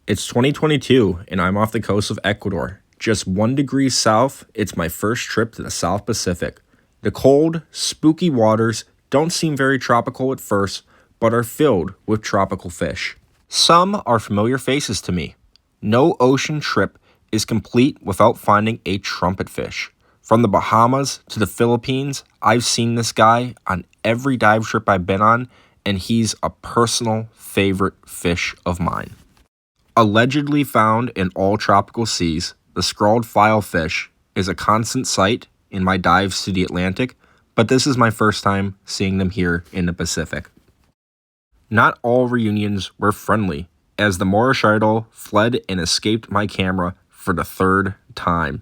It's 2022 and I'm off the coast of Ecuador. Just 1 degree south, it's my first trip to the South Pacific. The cold, spooky waters don't seem very tropical at first, but are filled with tropical fish. Some are familiar faces to me. No ocean trip is complete without finding a trumpet fish. From the Bahamas to the Philippines, I've seen this guy on every dive trip I've been on, and he's a personal favorite fish of mine. Allegedly found in all tropical seas, the scrawled filefish is a constant sight in my dives to the Atlantic, but this is my first time seeing them here in the Pacific. Not all reunions were friendly, as the Moorish idol fled and escaped my camera for the 3rd time.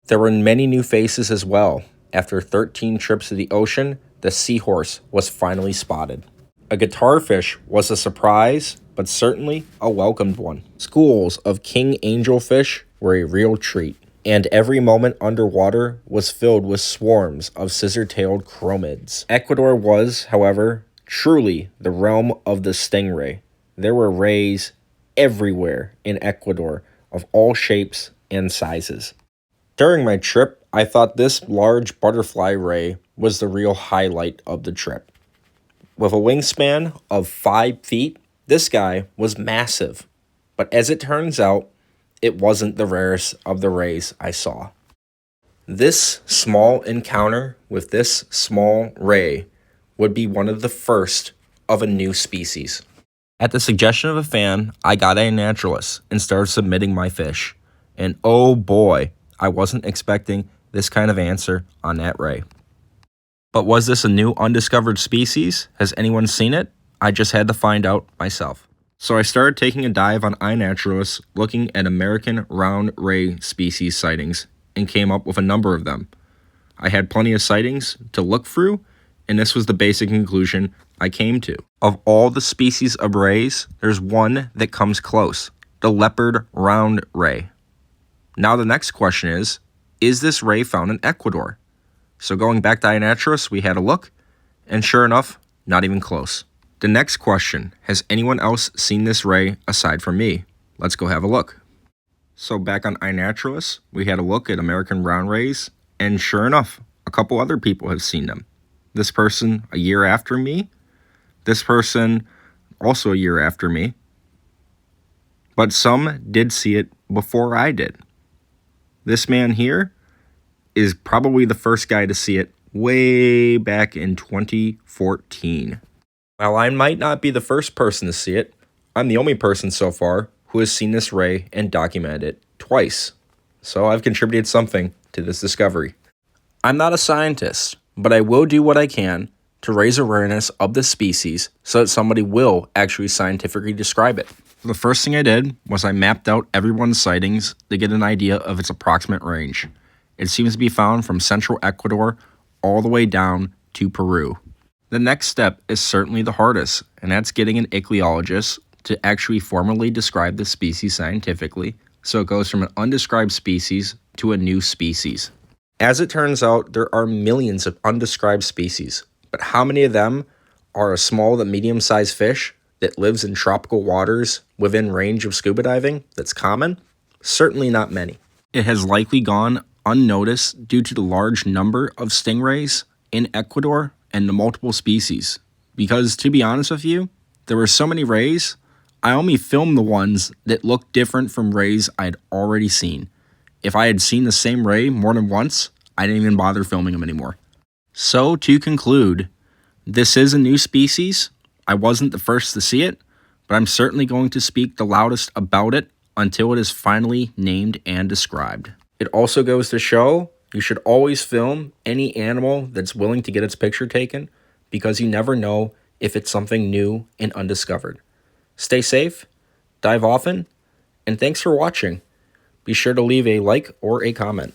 There were many new faces as well. After 13 trips to the ocean, the seahorse was finally spotted. A guitarfish was a surprise, but certainly a welcomed one. Schools of king angelfish were a real treat, and every moment underwater was filled with swarms of scissor-tailed chromids. Ecuador was, however, truly the realm of the stingray. There were rays everywhere in Ecuador of all shapes and sizes. During my trip, I thought this large butterfly ray was the real highlight of the trip. With a wingspan of 5 feet, this guy was massive, but as it turns out, it wasn't the rarest of the rays I saw. This small encounter with this small ray would be one of the first of a new species. At the suggestion of a fan, I got a naturalist and started submitting my fish. And oh boy, I wasn't expecting this kind of answer on that ray. But was this a new undiscovered species? Has anyone seen it? I just had to find out myself. So I started taking a dive on iNaturalist, looking at American round ray species sightings, and came up with a number of them. I had plenty of sightings to look through, and this was the basic conclusion I came to. Of all the species of rays, there's one that comes close, the leopard round ray. Now the next question is this ray found in Ecuador? So going back to iNaturalist, we had a look, and sure enough, not even close. The next question, has anyone else seen this ray aside from me? Let's go have a look. So back on iNaturalist, we had a look at American round rays, and sure enough, a couple other people have seen them. This person a year after me, this person also a year after me, but some did see it before I did. This man here is probably the first guy to see it way back in 2014. While I might not be the first person to see it, I'm the only person so far who has seen this ray and documented it twice. So I've contributed something to this discovery. I'm not a scientist, but I will do what I can to raise awareness of the species so that somebody will actually scientifically describe it. The first thing I did was I mapped out everyone's sightings to get an idea of its approximate range. It seems to be found from central Ecuador all the way down to Peru. The next step is certainly the hardest, and that's getting an ichthyologist to actually formally describe the species scientifically, so it goes from an undescribed species to a new species. As it turns out, there are millions of undescribed species, but how many of them are a small to medium-sized fish that lives in tropical waters within range of scuba diving that's common? Certainly not many. It has likely gone unnoticed due to the large number of stingrays in Ecuador and the multiple species. Because to be honest with you, there were so many rays, I only filmed the ones that looked different from rays I'd already seen. If I had seen the same ray more than once, I didn't even bother filming them anymore. So to conclude, this is a new species. I wasn't the first to see it, but I'm certainly going to speak the loudest about it until it is finally named and described. It also goes to show you should always film any animal that's willing to get its picture taken, because you never know if it's something new and undiscovered. Stay safe, dive often, and thanks for watching. Be sure to leave a like or a comment.